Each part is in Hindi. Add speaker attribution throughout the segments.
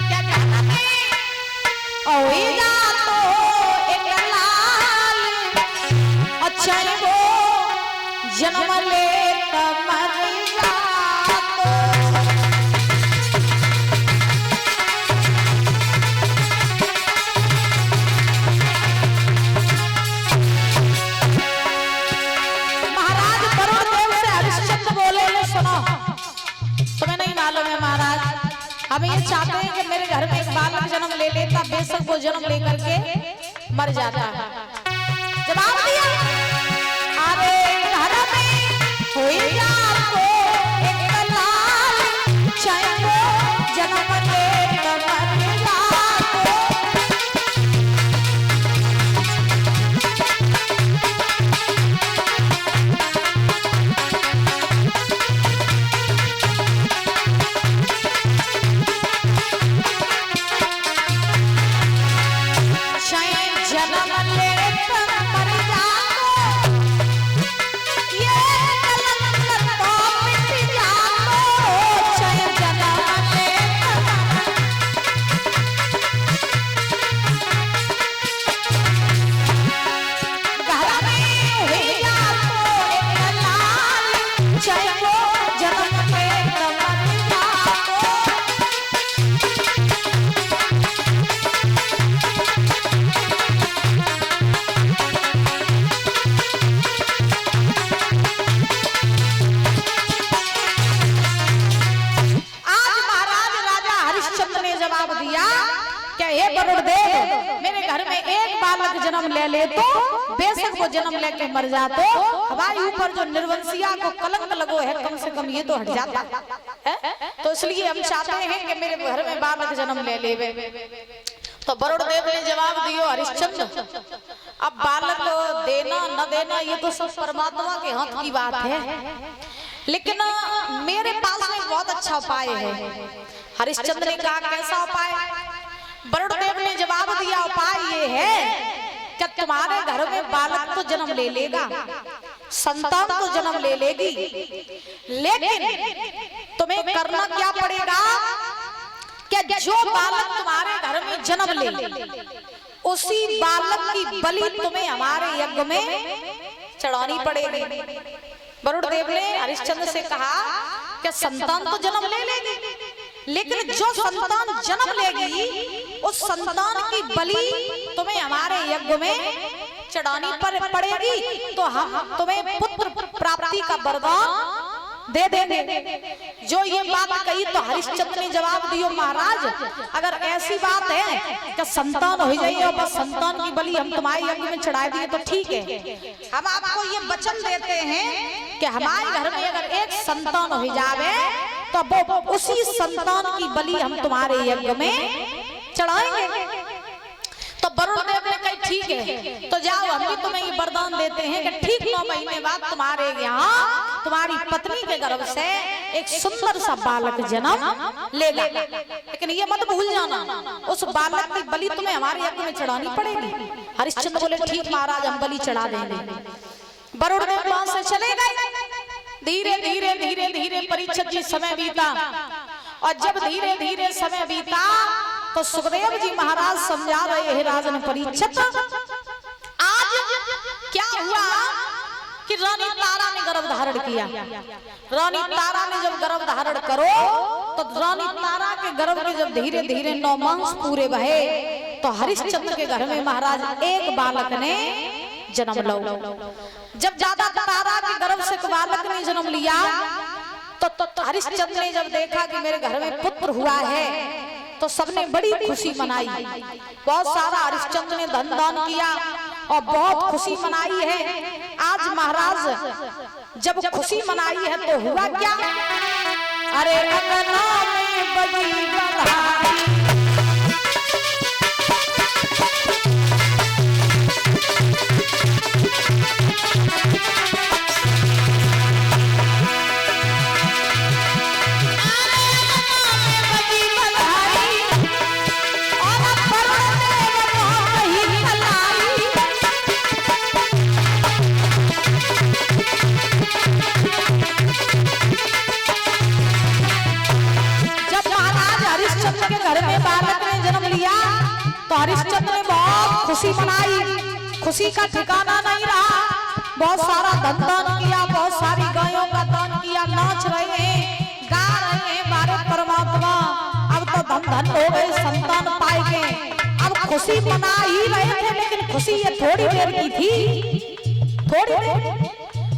Speaker 1: क्या कहना ओए जा तो एक लाल अच्छा वो जन्म ले मर जा हमें ये चाहते हैं कि मेरे घर में एक बालक जन्म ले लेता, बेशक वो जन्म लेकर के मर जाता। जवाब दिया अरे घर में हुई जा तो एक लाल चाहे वो जन्म ले मर जा जन्म ले ले तो बेशक वो जन्म लेके मर जा तो हमारे ऊपर जो निर्वंशिया को कलंक लगो है कम से कम ये तो हट जाता है। तो इसलिए हम चाहते हैं कि मेरे घर में बालक जन्म ले लेवे। तो वरुणदेव ने जवाब दियो हरिश्चंद्र अब बालक देना न देना ये तो सब परमात्मा के हाथ की बात है, लेकिन मेरे पास में बहुत अच्छा उपाय है। हरिश्चंद्र ने कहा कैसा उपाय? वरुणदेव ने जवाब दिया उपाय ये है कि तुम्हारे घर में बालक तो जन्म ले लेगा, संतान तो जन्म ले लेगी, लेकिन तुम्हें करना क्या पड़ेगा कि जो बालक तुम्हारे घर में जन्म ले उसी बालक की बलि तुम्हें हमारे यज्ञ में चढ़ानी पड़ेगी। वरुणदेव ने हरिश्चंद्र से कहा कि संतान तो जन्म ले लेगी, लेकिन जो संतान जन्म लेगी उस संतान की बलि तुम्हें हमारे यज्ञ में चढ़ानी पड़ेगी, तो हम तुम्हें पुत्र प्राप्ति का वरदान दे देंगे। जो ये बात कही तो हरिश्चंद्र ने जवाब दियो महाराज अगर ऐसी बात है कि संतान हो जाइए और बस संतान की बलि हम तुम्हारे यज्ञ में चढ़ा दिए तो ठीक है, हम आपको ये वचन देते हैं कि हमारे घर में अगर एक संतान हो जावे तो वो उसी संतान की बलि हम तुम्हारे यज्ञ में चढ़ाएंगे। तो वरुणदेव ने कहा ठीक है, तो जाओ हम भी तुम्हें ये वरदान देते हैं कि ठीक 9 महीने बाद तुम्हारे यहाँ तुम्हारी पत्नी के गर्भ से एक सुंदर सा बालक जन्म लेगा, लेकिन ये मत भूल जाना उस बालक की बलि तुम्हें हमारे यज्ञ में चढ़ानी पड़ेगी। हरिश्चंद्र बोले ठीक महाराज हम बलि चढ़ा देंगे। वरुणदेव वहां से चले गए। धीरे धीरे धीरे धीरे परीक्षित जी समय बीता, और जब धीरे धीरे समय बीता तो सुखदेव जी महाराज समझा रहे हैं राजन परीक्षित आज क्या हुआ कि रानी तारा ने गर्भ धारण किया। रानी तारा ने जब गर्भ धारण करो तो रानी तारा के गर्भ में जब धीरे धीरे 9 मास पूरे बहे तो हरिश्चंद्र के घर में महाराज एक बालक ने जन्म लो। जब ज्यादा तारा के गर्भ से बालक ने जन्म लिया तो हरिश्चंद्र ने जब देखा कि मेरे घर में पुत्र हुआ है तो सबने बड़ी खुशी मनाई। बहुत सारा हरिश्चंद्र ने धन दान किया और बहुत खुशी मनाई है। आज महाराज जब खुशी मनाई है तो हुआ क्या? अरे अंगना में बजी बधाई जब महाराज हरिश्चंद्र के घर में बालक ने जन्म लिया तो हरिश्चंद्र ने बहुत खुशी मनाई। खुशी का ठिकाना नहीं रहा, बहुत सारा धन दान किया, बहुत सारी गायों का दान किया, नाच रहे हैं, गा रहे हैं हमारे परमात्मा। अब तो धन धन हो गए, संतान पाए गए, अब खुशी मना ही रहे थे, लेकिन खुशी ये थोड़ी देर की थी, थोड़ी देर।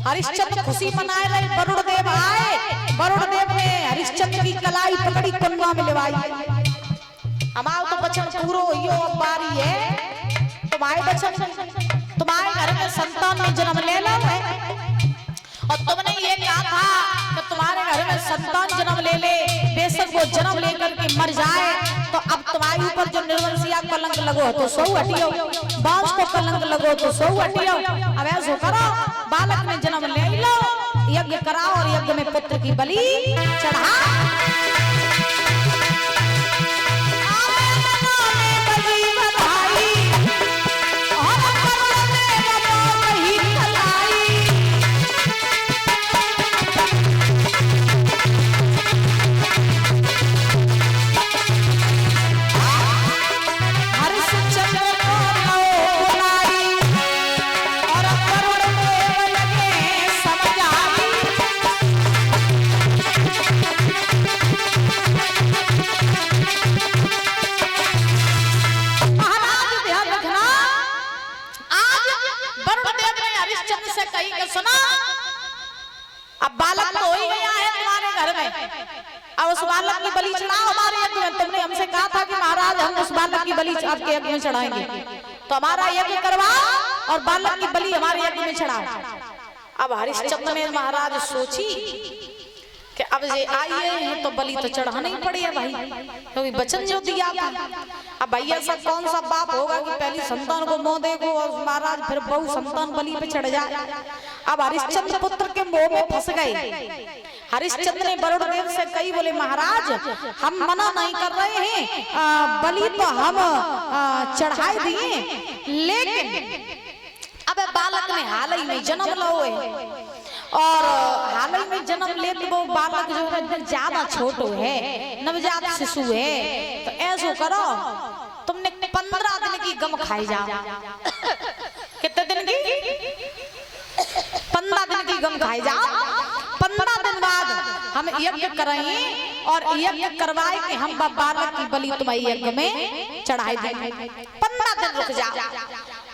Speaker 1: हरिश्चंद्र खुशी मनाए रहे, वरुण देव आए, वरुण देव ने हरिश्चंद्र की कलाई पकड़ी, कन्वा में लेवाई। हमारा तो बचन पूरो यो बारी है, तुम्हारे बचन, तुम्हारे घर में संतान में जन्म ले लो है, और तुमने ये कहा था कि तुम्हारे घर में संतान जन्म ले ले, बेशक वो जन्म लेकर के मर जाए, तो अब तुम्हारे ऊपर जो निर्वंशिया कलंक लगो तो सौ हटियो, बांस को कलंक लगो तो सौ हटियो। अब ऐसा करो, बालक में जन्म ले लो, यज्ञ कराओ और यज्ञ में पुत्र की बलि चढ़ा। अब बालक तो हो ही गया है तुम्हारे घर में, अब उस बालक की बलि चढ़ाओ हमारे यज्ञ में। तुमने हमसे कहा था कि महाराज हम उस बालक की बलि आपके यज्ञ में चढ़ाएंगे, तो हमारा यज्ञ करवाओ और बालक की बलि हमारे यज्ञ में चढ़ाओ। अब हरिश्चंद्र ने महाराज सोची कि अब ये आइए हैं तो बलि तो चढ़ाना ही पड़ेगा भाई, क्योंकि वचन जो दिया था। अब भैया सब कौन सा बाप होगा कि पहली संतान को मोह देगो और महाराज फिर बहु संतान बलि पे चढ़ जाए। अब हरिश्चंद्र पुत्र के मोह में फंस गए। हरिश्चंद्र ने वरुण देव से कही, बोले महाराज हम मना नहीं कर रहे हैं, बलि तो हम चढ़ाई दिए, लेकिन अब बालक ने हाल ही में जन्म लो है, और हाल ही में जन्म ले तो वो बालक जो है ज्यादा छोटो है, नवजात शिशु है, तो ऐसा करो तुमने 15 दिन की गम खाई जाओ। कितने दिन की? 15 दिन की गम खाई जाओ। 15 दिन बाद हम यज्ञ कराएंगे और यज्ञ करवाए कि हम बालक की बलि तुम्हारी यज्ञ में चढ़ाई देंगे। 15 दिन रुक जाओ।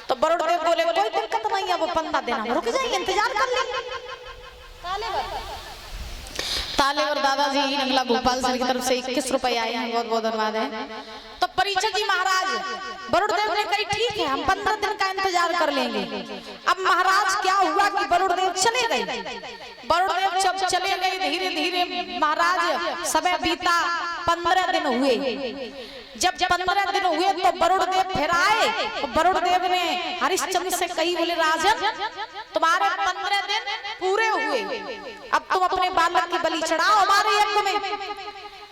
Speaker 1: तो वरुण देव बोले कोई दिक्कत नहीं है, वो 15 दिन हम रुक जाएंगे, इंतजार कर लेंगे। ताले और दादाजी नंगला भोपाल सर की तरफ से 21 रुपए आए हैं, बहुत बहुत धन्यवाद है। तो परीक्षित जी महाराज वरुण देव ने कही ठीक है हम 15 दिन का इंतजार कर लेंगे। अब महाराज क्या हुआ कि वरुण देव चले गए। वरुण देव जब चले गए धीरे धीरे महाराज समय बीता, 15 दिन हुए। जब 15 दिन हुए तो वरुण देव फिर आए। वरुण देव ने हरिश्चंद्र से कही, बोले राजन तुम्हारे 15 दिन पूरे हुए, अब तुम अपने बालक की बलि चढ़ाओ हमारे यज्ञ में।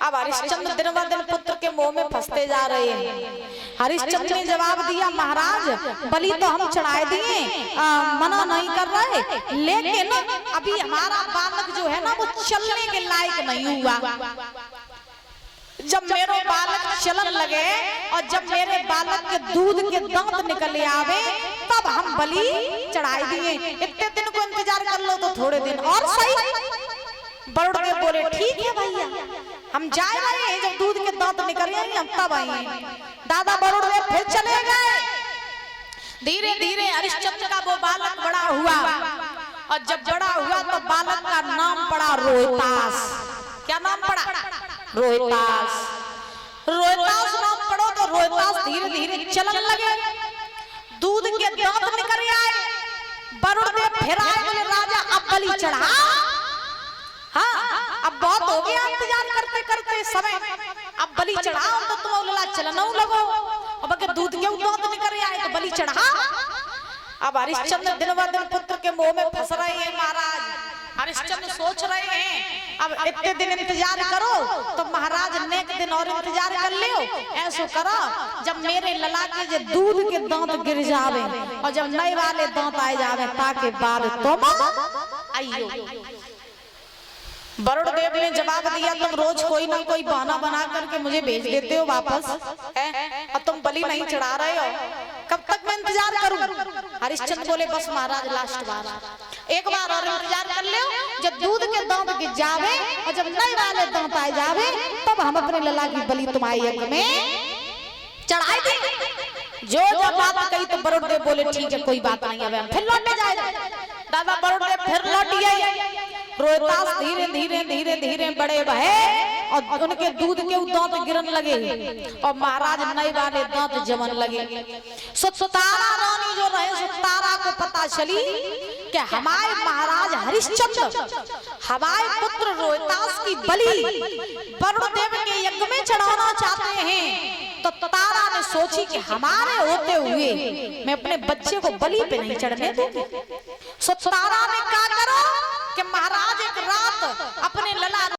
Speaker 1: अब हरिश्चंद्र दिन ब दिन पुत्र के मोह में फंसते जा रहे हैं। हरिश्चंद्र ने जवाब दिया, महाराज बलि तो हम चढ़ाए दिए, मना नहीं कर रहे, लेकिन अभी हमारा बालक जो है ना वो चलने के लायक नहीं हुआ। जब मेरे बालक चलन लगे और जब मेरे बालक के दूध के दांत निकले आवे तब हम बलि चढ़ाई दिए। इतने दिन को इंतजार कर लो तो थोड़े दिन और सही। वरुण देव बोले ठीक है भैया हम जा रहे हैं, जब दूध के दांत निकले हम तब आएंगे। दादा वरुण देव फिर चले गए। धीरे धीरे हरिश्चंद्र का वो बालक बड़ा हुआ, और जब बड़ा हुआ तो बालक का नाम पड़ा रोहितास। क्या नाम पड़ा? रोहितास। रोहितास नाम पड़ो तो रोहितास धीरे धीरे चलन लगे, दूध के दांत निकल आए। वरुण देव फिर आए, बोले राजा अब बलि चढ़ा। हाँ अब बहुत हो गया इंतजार करते करते समय, अब बलि चढ़ाओ तो तुम बोला चलना लगो, अब अगर दूध के दांत निकल आए तो बलि चढ़ा। अब हरिश्चंद्र दिन ब दिन पुत्र के मोह में फंस रहे हैं महाराज। हरिश्चंद्र सोच रहे हैं अब इतने दिन इंतजार करो तो महाराज नेक दिन और इंतजार कर लियो। ऐसो करो जब मेरे लला के जो दूध के दांत गिर जावे और जब नए वाले दांत आए जावे ताकि बाद तुम आइयो। वरुण देव ने जवाब दिया, तुम रोज कोई ना कोई बहाना बना करके मुझे भेज देते हो वापस, और तुम बलि नहीं चढ़ा रहे हो, कब तक मैं इंतजार करूं? हरिश्चंद्र बोले, बस महाराज लास्ट बार, एक बार और इंतजार कर लो, जब दूध के दांत गिर जावे और जब नए वाले दांत आ जावे तब हम अपने लला की बलि तुम्हारे यज्ञ में चढ़ाई देंगे। जो जब बात कही तो वरुण देव बोले, ठीक है कोई बात नहीं, अब हम फिर लौटने जाएंगे। दादा वरुण देव फिर लौट गए। रोहितास धीरे धीरे धीरे धीरे बड़े भये और उनके दूध के दांत गिरन लगे और महाराज नए वाले दांत जमन लगे। सुतारा रानी जो रहे, सुतारा को पता चली कि हमारे महाराज हरिश्चंद्र हमारे पुत्र रोहितास की बलि वरुण देव के यज्ञ में चढ़ाना चाहते हैं। तो तारा ने सोची कि हमारे होते हुए मैं अपने बच्चे को बलि पे नहीं चढ़ने दूंगी। सुतारा ने क्या करो कि महाराज एक रात अपने